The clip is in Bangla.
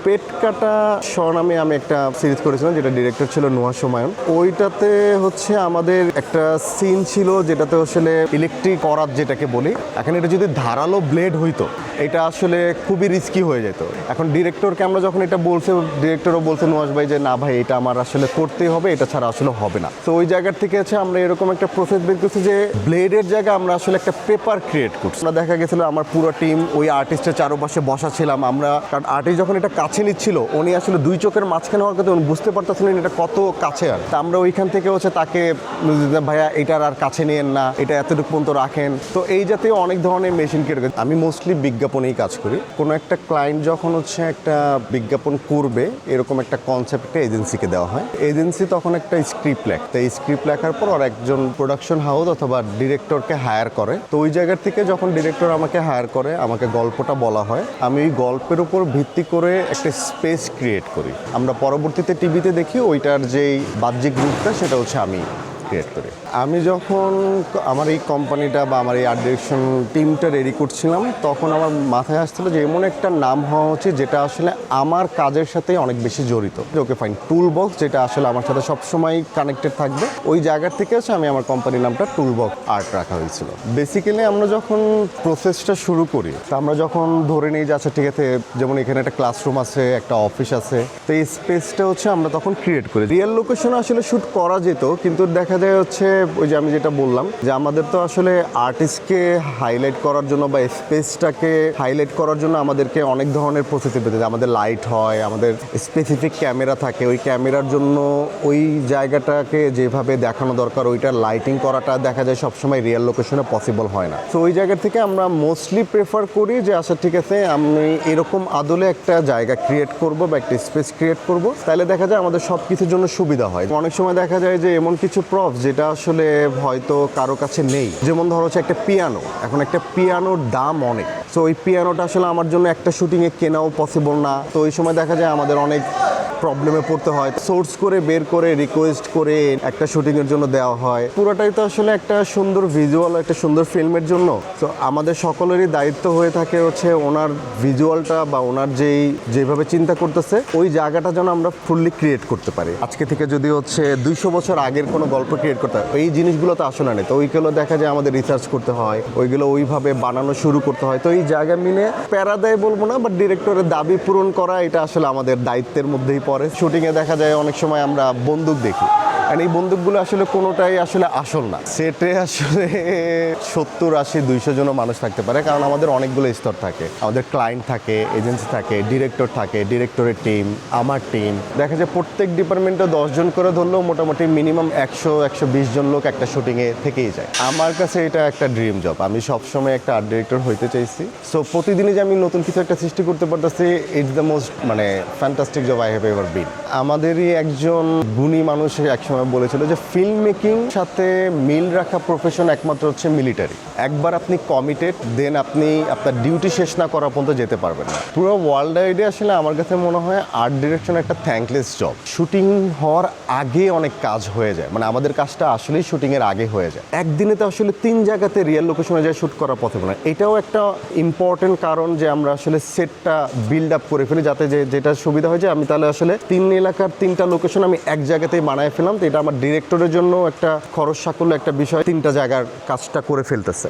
পেট কাটা নামে আমি একটা সিরিজ করেছিলাম, যেটা ডিরেক্টর ছিল নোয়া সুমায়ুন। ওইটাতে হচ্ছে আমাদের একটা সিন ছিল যেটাতে আসলে ইলেকট্রিক করাত যেটাকে বলি, এখন এটা যদি ধারালো ব্লেড হইতো এটা আসলে খুবই রিস্কি হয়ে যেত। এখন ডিরেক্টরকে আমরা যখন এটা বলছে, ডিরেক্টরও বলছে নোয়াজ ভাই যে না ভাই এটা আমার আসলে করতেই হবে, এটা ছাড়া আসলে হবে না। তো ওই জায়গার থেকে আছে আমরা এরকম একটা প্রসেস বের করছি যে ব্লেডের জায়গায় আমরা আসলে একটা পেপার ক্রিয়েট করছি। আমরা দেখা গেছিল আমার পুরো টিম ওই আর্টিস্টের চারপাশে বসা ছিলাম আমরা, কারণ আর্টিস্ট যখন এটা কাছে নিচ্ছিল উনি আসলে দুই চোখের মাঝখানে হওয়ার কথা উনি বুঝতে পারতেছিলেন এটা কত কাছে। আর তা আমরা ওইখান থেকে হচ্ছে তাকে ভাইয়া এটার আর কাছে নিয়েন না, এটা এতটুকু পর্যন্ত রাখেন। তো এই জাতীয় অনেক ধরনের মেশিন ক্রিয়েট। আমি মোস্টলি বিজ্ঞাপনেই কাজ করি। কোনো একটা ক্লায়েন্ট যখন হচ্ছে একটা বিজ্ঞাপন করবে এরকম একটা কনসেপ্টকে এজেন্সিকে দেওয়া হয়, এজেন্সি তখন একটা স্ক্রিপ্ট লেখে। তো এই স্ক্রিপ্ট লেখার পর একজন প্রোডাকশন হাউস অথবা ডিরেক্টরকে হায়ার করে। তো ওই জায়গার থেকে যখন ডিরেক্টর আমাকে হায়ার করে, আমাকে গল্পটা বলা হয়, আমি ওই গল্পের উপর ভিত্তি করে একটা স্পেস ক্রিয়েট করি। আমরা পরবর্তীতে টিভিতে দেখি ওইটার যেই বাহ্যিক রূপটা সেটা হচ্ছে আমি ক্রিয়েট করি। আমি যখন আমার এই কোম্পানিটা বা আমার এই আর্ট ডিরেকশন টিমটা রেডি করছিলাম তখন আমার মাথায় আসছিল যে এমন একটা নাম হওয়া উচিত যেটা আসলে আমার কাজের সাথেই অনেক বেশি জড়িত। ওকে ফাইন, টুল বক্স, যেটা আসলে আমার সাথে সবসময় কানেক্টেড থাকবে। ওই জায়গার থেকে হচ্ছে আমি আমার কোম্পানির নামটা টুল বক্স আর্ট রাখা হয়েছিল। বেসিক্যালি আমরা যখন প্রসেসটা শুরু করি, তো আমরা যখন ধরে নিই যে আচ্ছা ঠিক আছে, যেমন এখানে একটা ক্লাসরুম আছে, একটা অফিস আছে, তো এই স্পেসটা হচ্ছে আমরা তখন ক্রিয়েট করি। রিয়েল লোকেশনে আসলে শ্যুট করা যেত, কিন্তু দেখা যায় হচ্ছে ওই যে আমি যেটা বললাম যে আমাদের তো আসলে আর্টিস্টকে হাইলাইট করার জন্য বা স্পেসটাকে হাইলাইট করার জন্য আমাদেরকে অনেক ধরনের প্রসেসে পেতে যায়। আমাদের লাইট হয়, আমাদের স্পেসিফিক ক্যামেরা থাকে, ওই ক্যামেরার জন্য ওই জায়গাটাকে যেভাবে দেখানো দরকার ওইটার লাইটিং করাটা দেখা যায় সবসময় রিয়েল লোকেশনে পসিবল হয় না। তো ওই জায়গা থেকে আমরা মোস্টলি প্রেফার করি যে আচ্ছা ঠিক আছে আমি এরকম আদলে একটা জায়গা ক্রিয়েট করব বা একটা স্পেস ক্রিয়েট করব, তাহলে দেখা যায় আমাদের সব কিছুর জন্য সুবিধা হয়। অনেক সময় দেখা যায় যে এমন কিছু প্রপস যেটা আসলে হয়তো কারো কাছে নেই, যেমন ধরো হচ্ছে একটা পিয়ানো। এখন একটা পিয়ানোর দাম অনেক, তো ওই পিয়ানোটা আসলে আমার জন্য একটা শুটিংয়ে কেনাও পসিবল না। তো ওই সময় দেখা যায় আমাদের অনেক প্রবলেমে পড়তে হয়, সোর্স করে বের করে রিকোয়েস্ট করে একটা শুটিংয়ের জন্য দেওয়া হয়। পুরোটাই তো আসলে একটা সুন্দর ভিজুয়াল, একটা সুন্দর ফিল্মের জন্য। তো আমাদের সকলেরই দায়িত্ব হয়ে থাকে হচ্ছে ওনার ভিজুয়ালটা বা ওনার যেভাবে চিন্তা করতেছে ওই জায়গাটা যেন আমরা ফুললি ক্রিয়েট করতে পারি। আজকে থেকে যদি হচ্ছে 200 বছর আগের কোনো গল্প ক্রিয়েট করতে হয়, এই জিনিসগুলো তো আসলে নেই। তো ওইগুলো দেখা যায় আমাদের রিসার্চ করতে হয়, ওইগুলো ওইভাবে বানানো শুরু করতে হয়। তো এই জায়গা মিলে প্যারা দেয় বলবো না, বাট ডিরেক্টরের দাবি পূরণ করা এটা আসলে আমাদের দায়িত্বের মধ্যেই পড়ে। শুটিংয়ে দেখা যায় অনেক সময় আমরা বন্দুক দেখি, আর এই বন্দুকগুলো আসলে কোনোটাই আসলে আসল না। সেটে আসলে 70, 80, 200 জন মানুষ থাকতে পারে, কারণ আমাদের অনেকগুলো স্তর থাকে। আমাদের ক্লায়েন্ট থাকে, এজেন্সি থাকে, ডিরেক্টর থাকে, ডিরেক্টরের টিম, আমার টিম। দেখা যায় প্রত্যেক ডিপার্টমেন্টে 10 জন করে ধরলেও মোটামুটি মিনিমাম 100-120 জন লোক একটা শুটিংয়ে থেকেই যায়। আমার কাছে এটা একটা ড্রিম জব। আমি সবসময় একটা আর্ট ডিরেক্টর হইতে চাইছি। সো প্রতিদিনই যে আমি নতুন কিছু একটা সৃষ্টি করতে পারতেছি, it's the most fantastic job I have ever been. আমাদেরই একজন গুণী মানুষ একসময় বলেছিল যে ফিল্ম মেকিং সাথে মিল রাখা প্রফেশন একমাত্র হচ্ছে মিলিটারি। একবার আপনি কমিটেড, দেন আপনি আপনার ডিউটি শেষ না করা পর্যন্ত যেতে পারবেন না। পুরো ওয়ার্ল্ড আইডে আসলে আমার কাছে মনে হয় আর্ট ডিরেকশন একটা থ্যাঙ্কলেস জব। শুটিং হওয়ার আগে অনেক কাজ হয়ে যায়, আমাদের কাজটা আসলেই শুটিংয়ের আগে হয়ে যায়। একদিনে তো আসলে 3 জায়গাতে রিয়েল লোকেশনে যায় শ্যুট করা পসিবল না। এটাও একটা ইম্পর্টেন্ট কারণ যে আমরা আসলে সেটটা বিল্ড আপ করে ফেলি, যাতে যেটা সুবিধা হয় যে আমি তাহলে আসলে 3 এলাকার 3টা লোকেশন আমি এক জায়গাতেই বানায় ফেলাম। তো এটা আমার ডিরেক্টরের জন্য একটা খরচ সাকুল্য একটা বিষয়, 3টা জায়গার কাজটা করে ফেলতেছে।